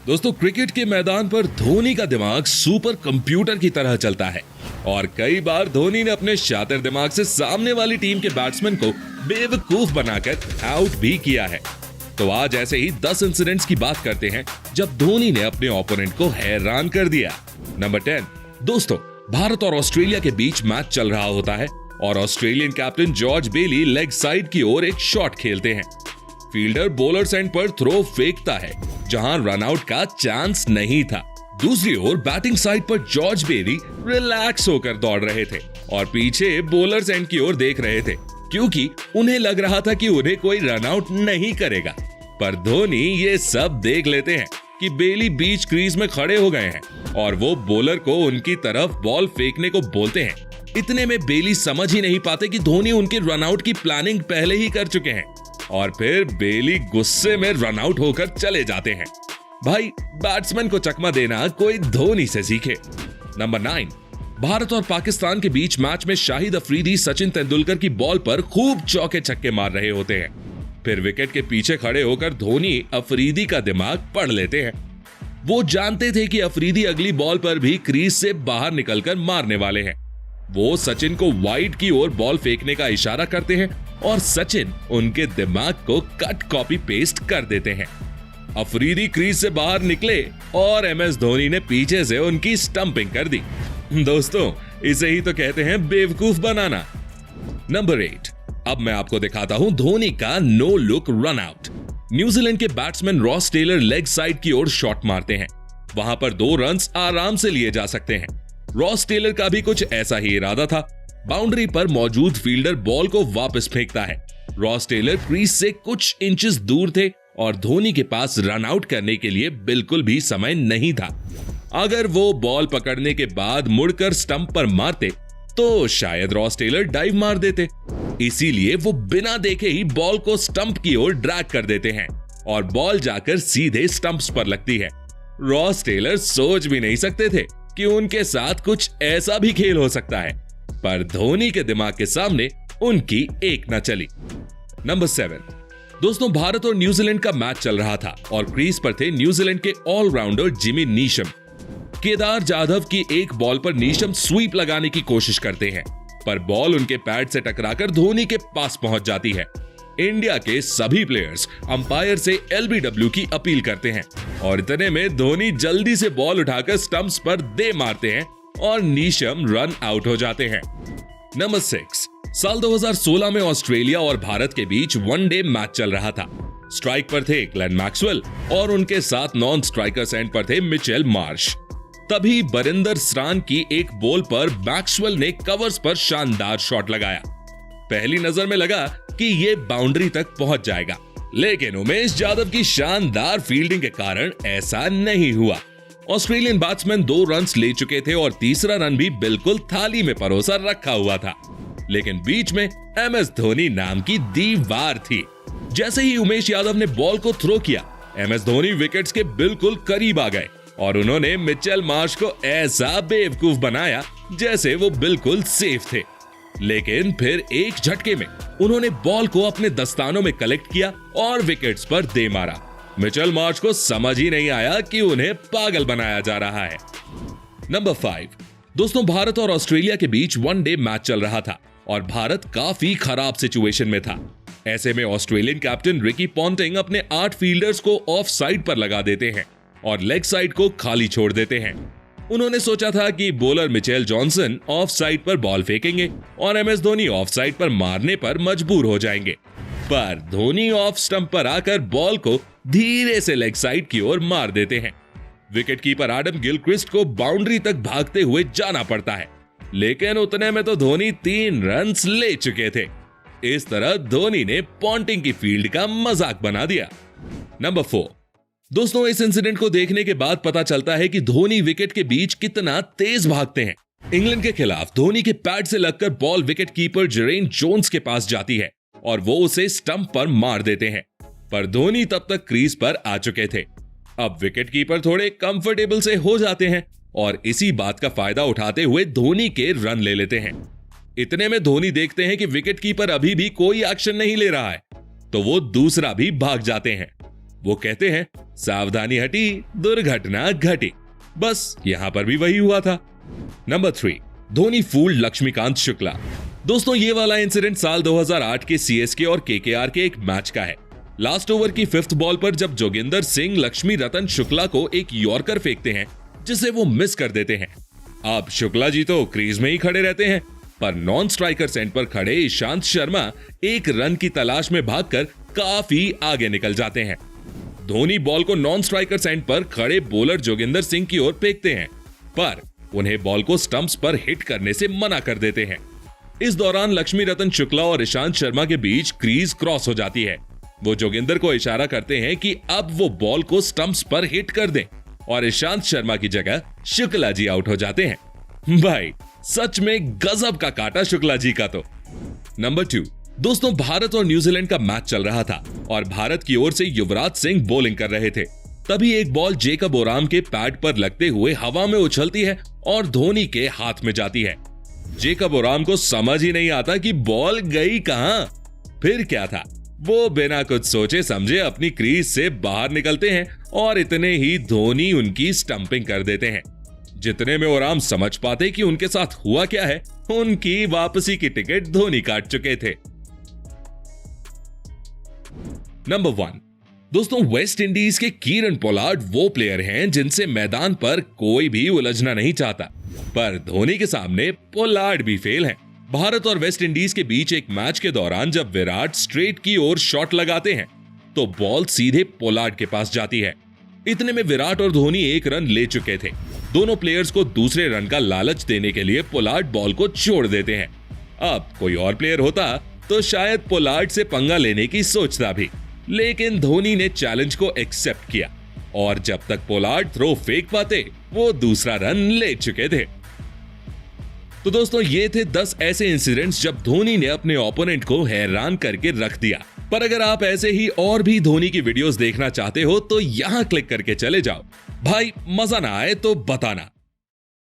दोस्तों, क्रिकेट के मैदान पर धोनी का दिमाग सुपर कंप्यूटर की तरह चलता है और कई बार धोनी ने अपने शातिर दिमाग से सामने वाली टीम के बैट्समैन को बेवकूफ बनाकर आउट भी किया है। तो आज ऐसे ही 10 इंसिडेंट्स की बात करते हैं जब धोनी ने अपने ओपोनेंट को हैरान कर दिया। नंबर 10। दोस्तों, भारत और ऑस्ट्रेलिया के बीच मैच चल रहा होता है और ऑस्ट्रेलियन कैप्टन जॉर्ज बेली लेग साइड की ओर एक शॉट खेलते हैं। फील्डर बॉलर एंड पर थ्रो फेंकता है जहां रन आउट का चांस नहीं था। दूसरी ओर बैटिंग साइड पर जॉर्ज बेली रिलैक्स होकर दौड़ रहे थे और पीछे बॉलर एंड की ओर देख रहे थे क्योंकि उन्हें लग रहा था कि उन्हें कोई रन आउट नहीं करेगा। पर धोनी ये सब देख लेते हैं कि बेली बीच क्रीज में खड़े हो गए हैं और वो बॉलर को उनकी तरफ बॉल फेंकने को बोलते हैं। इतने में बेली समझ ही नहीं पाते कि धोनी उनके रन आउट की प्लानिंग पहले ही कर चुके हैं और फिर बेली गुस्से में रन आउट होकर चले जाते हैं। भाई, बैट्समैन को चकमा देना कोई धोनी से सीखे। नंबर 9। भारत और पाकिस्तान के बीच मैच में शाहिद अफरीदी सचिन तेंदुलकर की बॉल पर खूब चौके छक्के मार रहे होते हैं। फिर विकेट के पीछे खड़े होकर धोनी अफरीदी का दिमाग पढ़ लेते हैं। वो जानते थे कि अफरीदी अगली बॉल पर भी क्रीज से बाहर निकलकर मारने वाले हैं। वो सचिन को वाइड की ओर बॉल फेंकने का इशारा करते हैं और सचिन उनके दिमाग को कट कॉपी पेस्ट कर देते हैं। अफरीदी क्रीज से बाहर निकले और एमएस धोनी ने पीछे से उनकी स्टंपिंग कर दी। दोस्तों, इसे ही तो कहते हैं बेवकूफ बनाना। नंबर 8। अब मैं आपको दिखाता हूं धोनी का no look run out. New Zealand के batsman Ross Taylor leg side की ओर शॉट मारते हैं। वहां पर 2 रन्स आराम से लिए जा सकते हैं। रॉस टेलर का भी कुछ ऐसा ही इरादा था। बाउंड्री पर मौजूद फील्डर बॉल को वापस फेंकता है। रॉस टेलर क्रीज से कुछ इंचेस दूर थे और धोनी के पास रन आउट करने के लिए बिल्कुल भी समय नहीं था। अगर वो बॉल पकड़ने के बाद मुड़कर स्टंप पर मारते तो शायद रॉस टेलर डाइव मार देते। इसीलिए वो बिना देखे ही बॉल को स्टंप की ओर ड्रैग कर देते हैं और बॉल जाकर सीधे स्टंप्स पर लगती है। रॉस टेलर सोच भी नहीं सकते थे कि उनके साथ कुछ ऐसा भी खेल हो सकता है, पर धोनी के दिमाग के सामने उनकी एक न चली। नंबर 7। दोस्तों, भारत और न्यूजीलैंड का मैच चल रहा था और क्रीज पर थे न्यूजीलैंड के allrounder Jimmy Neesham. Kedar Jadhav की एक बॉल पर नीशम स्वीप लगाने की कोशिश करते हैं, पर बॉल उनके पैड से टकराकर धोनी के पास पहुंच जाती है। इंडिया के सभी प्लेयर्स अंपायर से एलबीडब्ल्यू की अपील करते हैं और इतने में धोनी जल्दी से बॉल उठाकर स्टंप्स पर दे मारते हैं और नीशम रन आउट हो जाते हैं। नंबर 6। साल 2016 में ऑस्ट्रेलिया और भारत के बीच वनडे मैच चल रहा था। स्ट्राइक पर थे ग्लेन मैक्सवेल और उनके साथ नॉन स्ट्राइकर्स एंड पर थे मिचेल मार्श। तभी बरिंदर सरान की एक बॉल पर मैक्सवेल ने कवर्स पर शानदार शॉट लगाया। पहली नजर में लगा कि ये बाउंड्री तक पहुंच जाएगा, लेकिन उमेश यादव की शानदार फील्डिंग के कारण ऐसा नहीं हुआ। ऑस्ट्रेलियन बैट्समैन 2 रन्स ले चुके थे और तीसरा रन भी बिल्कुल थाली में परोसा रखा हुआ था, लेकिन बीच में एमएस धोनी नाम की दीवार थी। जैसे ही उमेश यादव ने बॉल को थ्रो किया, एमएस धोनी विकेट्स के बिल्कुल करीब आ गए और उन्होंने मिचेल मार्श को ऐसा बेवकूफ बनाया जैसे वो बिल्कुल सेफ थे। लेकिन फिर एक झटके में उन्होंने बॉल को अपने दस्तानों में कलेक्ट किया और विकेट्स पर दे मारा। मिचेल मार्श को समझ ही नहीं आया कि उन्हें पागल बनाया जा रहा है। नंबर 5। दोस्तों, भारत और ऑस्ट्रेलिया के बीच वनडे मैच चल रहा था और भारत काफी खराब सिचुएशन में था। ऐसे में ऑस्ट्रेलियन कैप्टन रिकी पॉन्टिंग अपने 8 फील्डर्स को ऑफ साइड पर लगा देते हैं और लेग साइड को खाली छोड़ देते हैं। उन्होंने सोचा था कि bowler Mitchell Johnson of side पर बॉल फेंकेंगे और एमएस धोनी ऑफ साइड पर मारने पर मजबूर हो जाएंगे, पर धोनी ऑफ स्टंप पर आकर बॉल को धीरे से लेग साइड की ओर मार देते हैं। विकेट कीपर एडम गिलक्रिस्ट को बाउंड्री तक भागते हुए जाना पड़ता है, लेकिन उतने में तो धोनी 3 रन्स ले चुके थे। इस तरह धोनी ने पॉन्टिंग की फील्ड का मजाक बना दिया। नंबर 4। दोस्तों, इस इंसिडेंट को देखने के बाद पता चलता है कि धोनी विकेट के बीच कितना तेज भागते हैं। इंग्लैंड के खिलाफ धोनी के पैड से लगकर ball wicket keeper Jerin Jones के पास जाती है और वो उसे स्टंप पर मार देते हैं, पर धोनी तब तक क्रीज पर आ चुके थे। अब विकेट कीपर थोड़े कंफर्टेबल से हो जाते हैं और इसी बात का फायदा उठाते हुए धोनी के रन ले लेते हैं। इतने में धोनी देखते हैं कि विकेट कीपर अभी भी कोई एक्शन नहीं ले रहा है, तो वो दूसरा भी भाग जाते हैं। वो कहते हैं सावधानी हटी दुर्घटना घटी। बस यहां पर भी वही हुआ था। Number 3, Dhoni fooled Laxmikant Shukla. दोस्तों ये वाला इंसिडेंट साल 2008 के सीएसके और केकेआर के एक मैच का है। लास्ट ओवर की 5th बॉल पर जब जोगिंदर सिंह लक्ष्मी रतन शुक्ला को एक यॉर्कर फेंकते हैं जिसे वो मिस कर देते हैं। अब शुक्ला जी तो क्रीज में ही खड़े रहते हैं, पर नॉन स्ट्राइकर सेंट पर खड़े ईशांत शर्मा एक रन की तलाश में भागकर काफी आगे निकल जाते हैं। धोनी बॉल को नॉन स्ट्राइकर सेंट पर खड़े बॉलर जोगिंदर सिंह की ओर फेंकते हैं, पर उन्हें बॉल को स्टंप्स पर हिट करने से मना कर देते हैं। इस दौरान लक्ष्मी रतन शुक्ला और ईशांत शर्मा के बीच क्रीज क्रॉस हो जाती है। वो जोगिंदर को इशारा करते हैं कि अब वो बॉल को स्टंप्स पर हिट कर दें और ईशांत शर्मा की जगह शुक्ला जी आउट हो जाते हैं। भाई सच में गजब का काटा शुक्ला जी का तो। नंबर 2, दोस्तों भारत और न्यूजीलैंड का मैच चल रहा था और भारत की ओर से युवराज सिंह बॉलिंग कर रहे थे। तभी एक बॉल जेकब ओराम के पैड पर लगते हुए हवा में उछलती है और धोनी के हाथ में जाती है। जेकब ओराम को समझ ही नहीं आता कि बॉल गई कहां। फिर क्या था, वो बिना कुछ सोचे समझे अपनी क्रीज से बाहर निकलते हैं और इतने ही धोनी उनकी स्टंपिंग कर देते हैं। जितने में ओराम समझ पाते कि उनके साथ हुआ क्या है, उनकी वापसी की टिकट धोनी काट चुके थे। नंबर 1, दोस्तों वेस्ट इंडीज के कीरन पोलार्ड वो प्लेयर हैं जिनसे मैदान पर कोई भी उलझना नहीं चाहता, पर धोनी के सामने पोलार्ड भी फेल हैं। भारत और वेस्ट इंडीज के बीच एक मैच के दौरान जब विराट स्ट्रेट की ओर शॉट लगाते हैं तो बॉल सीधे पोलार्ड के पास जाती है। इतने में विराट और धोनी एक रन ले चुके थे। दोनों प्लेयर्स को दूसरे रन का लालच देने के लिए पोलार्ड बॉल को छोड़ देते हैं। अब कोई और प्लेयर होता तो शायद पोलार्ड से पंगा लेने की सोचता भी, लेकिन धोनी ने चैलेंज को एक्सेप्ट किया और जब तक पोलार्ड थ्रो फेंक पाते वो दूसरा रन ले चुके थे। तो दोस्तों ये थे 10 ऐसे इंसिडेंट्स जब धोनी ने अपने ओपोनेंट को हैरान करके रख दिया। पर अगर आप ऐसे ही और भी धोनी की वीडियोस देखना चाहते हो तो यहां क्लिक करके चले जाओ। भाई मजा ना आए तो बताना।